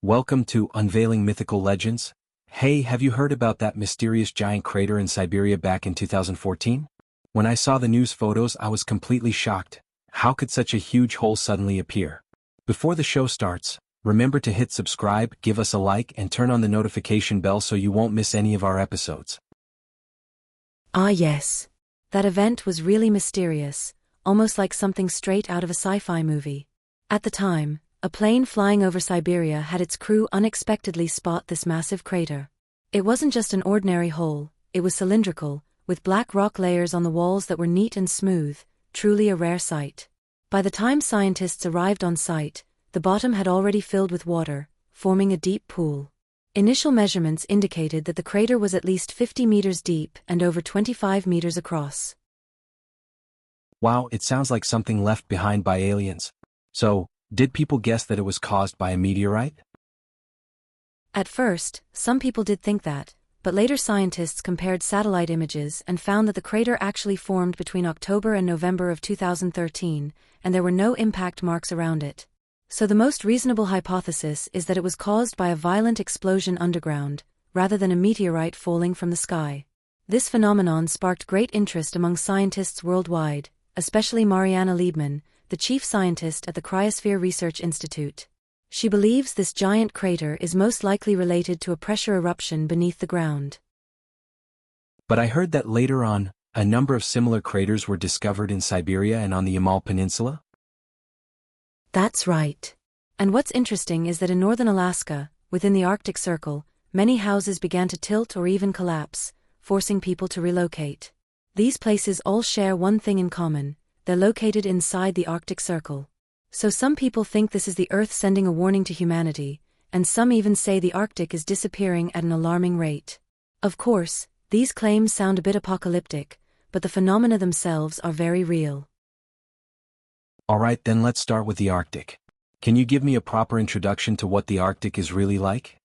Welcome to Unveiling Mythical Legends. Hey, have you heard about that mysterious giant crater in Siberia back in 2014? When I saw the news photos, I was completely shocked. How could such a huge hole suddenly appear? Before the show starts, remember to hit subscribe, give us a like, and turn on the notification bell so you won't miss any of our episodes. Ah yes. That event was really mysterious, almost like something straight out of a sci-fi movie. At the time, a plane flying over Siberia had its crew unexpectedly spot this massive crater. It wasn't just an ordinary hole, it was cylindrical, with black rock layers on the walls that were neat and smooth, truly a rare sight. By the time scientists arrived on site, the bottom had already filled with water, forming a deep pool. Initial measurements indicated that the crater was at least 50 meters deep and over 25 meters across. Wow, it sounds like something left behind by aliens. So, did people guess that it was caused by a meteorite? At first, some people did think that, but later scientists compared satellite images and found that the crater actually formed between October and November of 2013, and there were no impact marks around it. So the most reasonable hypothesis is that it was caused by a violent explosion underground, rather than a meteorite falling from the sky. This phenomenon sparked great interest among scientists worldwide, especially Mariana Liebman, the chief scientist at the Cryosphere Research Institute. She believes this giant crater is most likely related to a pressure eruption beneath the ground. But I heard that later on, a number of similar craters were discovered in Siberia and on the Yamal Peninsula? That's right. And what's interesting is that in northern Alaska, within the Arctic Circle, many houses began to tilt or even collapse, forcing people to relocate. These places all share one thing in common: they're located inside the Arctic Circle. So some people think this is the Earth sending a warning to humanity, and some even say the Arctic is disappearing at an alarming rate. Of course, these claims sound a bit apocalyptic, but the phenomena themselves are very real. Alright, then let's start with the Arctic. Can you give me a proper introduction to what the Arctic is really like?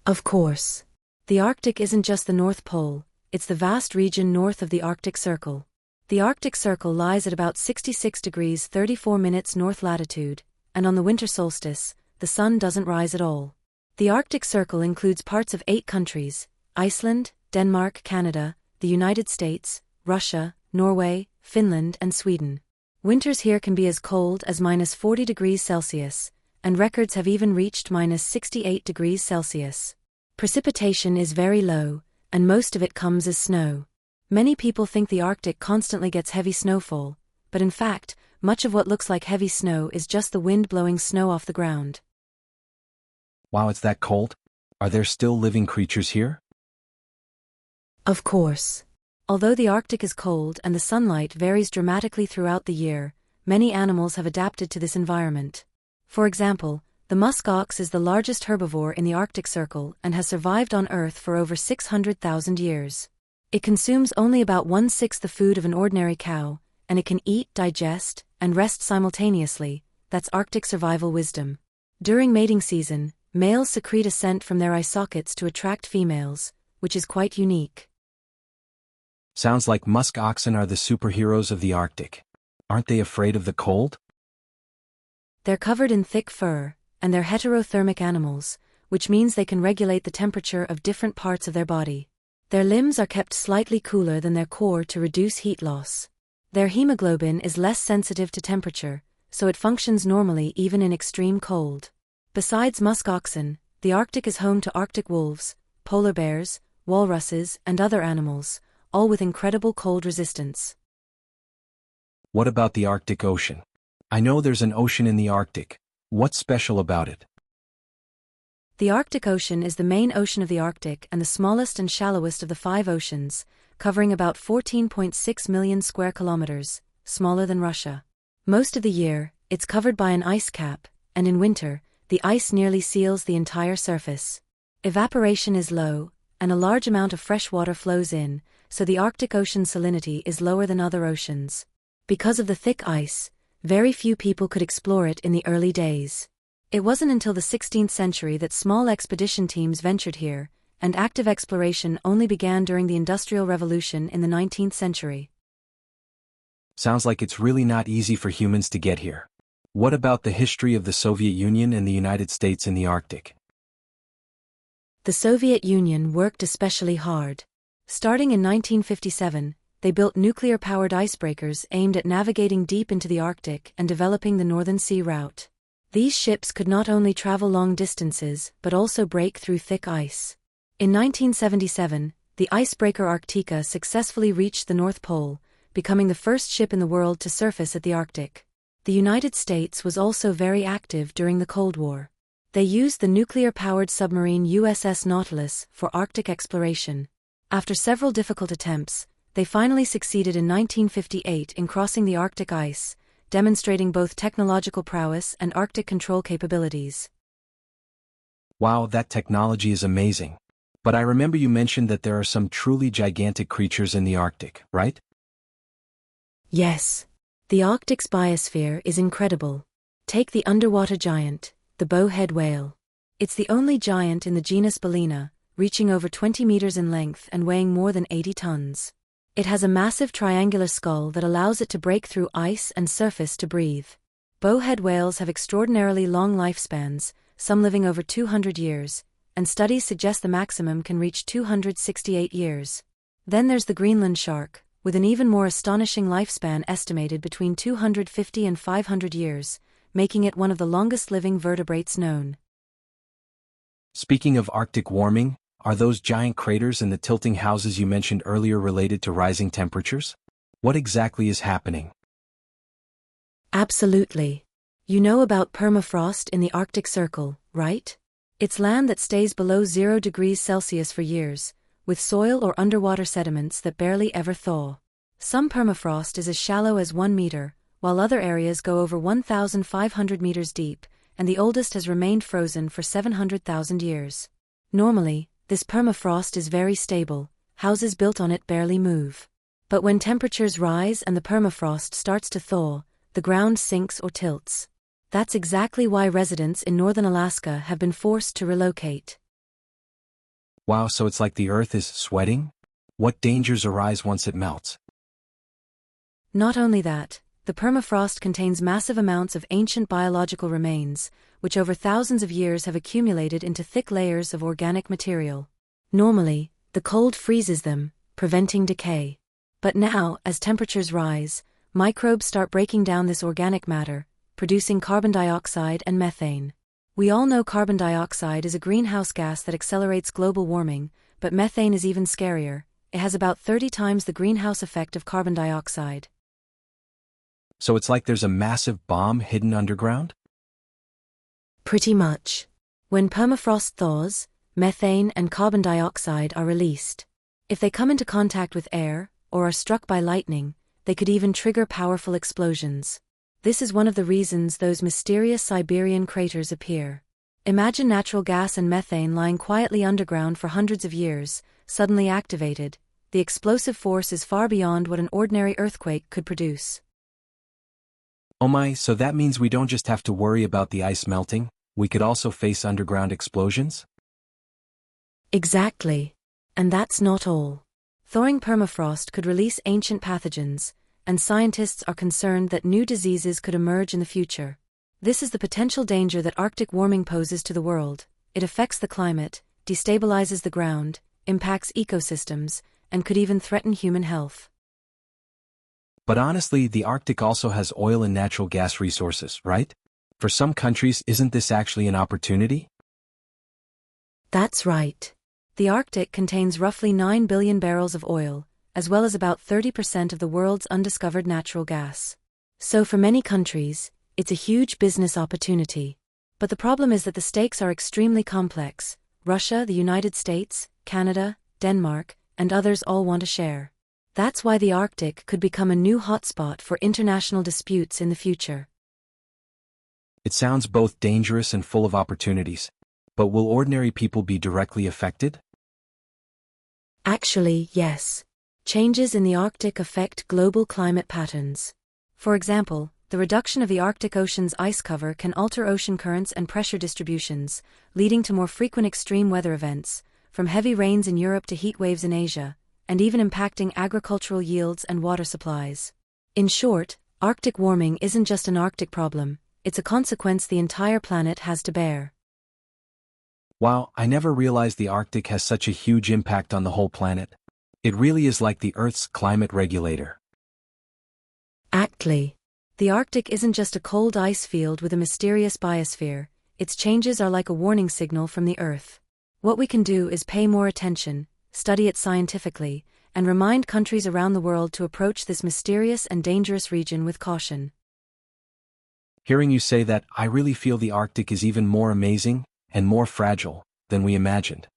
Of course. The Arctic isn't just the North Pole, it's the vast region north of the Arctic Circle. The Arctic Circle lies at about 66 degrees 34 minutes north latitude, and on the winter solstice, the sun doesn't rise at all. The Arctic Circle includes parts of 8 countries: Iceland, Denmark, Canada, the United States, Russia, Norway, Finland, and Sweden. Winters here can be as cold as -40 degrees Celsius, and records have even reached -68 degrees Celsius. Precipitation is very low, and most of it comes as snow. Many people think the Arctic constantly gets heavy snowfall, but in fact, much of what looks like heavy snow is just the wind blowing snow off the ground. Wow, it's that cold? Are there still living creatures here? Of course. Although the Arctic is cold and the sunlight varies dramatically throughout the year, many animals have adapted to this environment. For example, the musk ox is the largest herbivore in the Arctic Circle and has survived on Earth for over 600,000 years. It consumes only about 1/6 the food of an ordinary cow, and it can eat, digest, and rest simultaneously. That's Arctic survival wisdom. During mating season, males secrete a scent from their eye sockets to attract females, which is quite unique. Sounds like musk oxen are the superheroes of the Arctic. Aren't they afraid of the cold? They're covered in thick fur, and they're heterothermic animals, which means they can regulate the temperature of different parts of their body. Their limbs are kept slightly cooler than their core to reduce heat loss. Their hemoglobin is less sensitive to temperature, so it functions normally even in extreme cold. Besides musk oxen, the Arctic is home to Arctic wolves, polar bears, walruses, and other animals, all with incredible cold resistance. What about the Arctic Ocean? I know there's an ocean in the Arctic. What's special about it? The Arctic Ocean is the main ocean of the Arctic and the smallest and shallowest of the 5 oceans, covering about 14.6 million square kilometers, smaller than Russia. Most of the year, it's covered by an ice cap, and in winter, the ice nearly seals the entire surface. Evaporation is low, and a large amount of fresh water flows in, so the Arctic Ocean salinity is lower than other oceans. Because of the thick ice, very few people could explore it in the early days. It wasn't until the 16th century that small expedition teams ventured here, and active exploration only began during the Industrial Revolution in the 19th century. Sounds like it's really not easy for humans to get here. What about the history of the Soviet Union and the United States in the Arctic? The Soviet Union worked especially hard. Starting in 1957, they built nuclear-powered icebreakers aimed at navigating deep into the Arctic and developing the Northern Sea route. These ships could not only travel long distances but also break through thick ice. In 1977, the icebreaker Arctica successfully reached the North Pole, becoming the first ship in the world to surface at the Arctic. The United States was also very active during the Cold War. They used the nuclear-powered submarine USS Nautilus for Arctic exploration. After several difficult attempts, they finally succeeded in 1958 in crossing the Arctic ice, demonstrating both technological prowess and Arctic control capabilities. Wow, that technology is amazing. But I remember you mentioned that there are some truly gigantic creatures in the Arctic, right? Yes. The Arctic's biosphere is incredible. Take the underwater giant, the bowhead whale. It's the only giant in the genus Balena, reaching over 20 meters in length and weighing more than 80 tons. It has a massive triangular skull that allows it to break through ice and surface to breathe. Bowhead whales have extraordinarily long lifespans, some living over 200 years, and studies suggest the maximum can reach 268 years. Then there's the Greenland shark, with an even more astonishing lifespan estimated between 250 and 500 years, making it one of the longest-living vertebrates known. Speaking of Arctic warming, are those giant craters and the tilting houses you mentioned earlier related to rising temperatures? What exactly is happening? Absolutely. You know about permafrost in the Arctic Circle, right? It's land that stays below 0 degrees Celsius for years, with soil or underwater sediments that barely ever thaw. Some permafrost is as shallow as 1 meter, while other areas go over 1,500 meters deep, and the oldest has remained frozen for 700,000 years. Normally, this permafrost is very stable, houses built on it barely move. But when temperatures rise and the permafrost starts to thaw, the ground sinks or tilts. That's exactly why residents in northern Alaska have been forced to relocate. Wow, so it's like the Earth is sweating? What dangers arise once it melts? Not only that, the permafrost contains massive amounts of ancient biological remains, which over thousands of years have accumulated into thick layers of organic material. Normally, the cold freezes them, preventing decay. But now, as temperatures rise, microbes start breaking down this organic matter, producing carbon dioxide and methane. We all know carbon dioxide is a greenhouse gas that accelerates global warming, but methane is even scarier. It has about 30 times the greenhouse effect of carbon dioxide. So it's like there's a massive bomb hidden underground? Pretty much. When permafrost thaws, methane and carbon dioxide are released. If they come into contact with air, or are struck by lightning, they could even trigger powerful explosions. This is one of the reasons those mysterious Siberian craters appear. Imagine natural gas and methane lying quietly underground for hundreds of years, suddenly activated. The explosive force is far beyond what an ordinary earthquake could produce. Oh my, so that means we don't just have to worry about the ice melting, we could also face underground explosions? Exactly. And that's not all. Thawing permafrost could release ancient pathogens, and scientists are concerned that new diseases could emerge in the future. This is the potential danger that Arctic warming poses to the world. It affects the climate, destabilizes the ground, impacts ecosystems, and could even threaten human health. But honestly, the Arctic also has oil and natural gas resources, right? For some countries, isn't this actually an opportunity? That's right. The Arctic contains roughly 9 billion barrels of oil, as well as about 30% of the world's undiscovered natural gas. So for many countries, it's a huge business opportunity. But the problem is that the stakes are extremely complex. Russia, the United States, Canada, Denmark, and others all want a share. That's why the Arctic could become a new hotspot for international disputes in the future. It sounds both dangerous and full of opportunities. But will ordinary people be directly affected? Actually, yes. Changes in the Arctic affect global climate patterns. For example, the reduction of the Arctic Ocean's ice cover can alter ocean currents and pressure distributions, leading to more frequent extreme weather events, from heavy rains in Europe to heat waves in Asia, and even impacting agricultural yields and water supplies. In short, Arctic warming isn't just an Arctic problem, it's a consequence the entire planet has to bear. Wow, I never realized the Arctic has such a huge impact on the whole planet. It really is like the Earth's climate regulator. Exactly. The Arctic isn't just a cold ice field with a mysterious biosphere, its changes are like a warning signal from the Earth. What we can do is pay more attention, study it scientifically, and remind countries around the world to approach this mysterious and dangerous region with caution. Hearing you say that, I really feel the Arctic is even more amazing and more fragile than we imagined.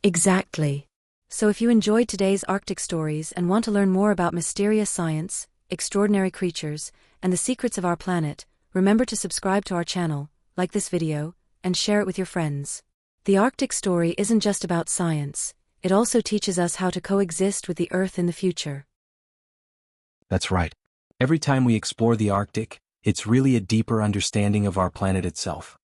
Exactly. So if you enjoyed today's Arctic stories and want to learn more about mysterious science, extraordinary creatures, and the secrets of our planet, remember to subscribe to our channel, like this video, and share it with your friends. The Arctic story isn't just about science, it also teaches us how to coexist with the Earth in the future. That's right. Every time we explore the Arctic, it's really a deeper understanding of our planet itself.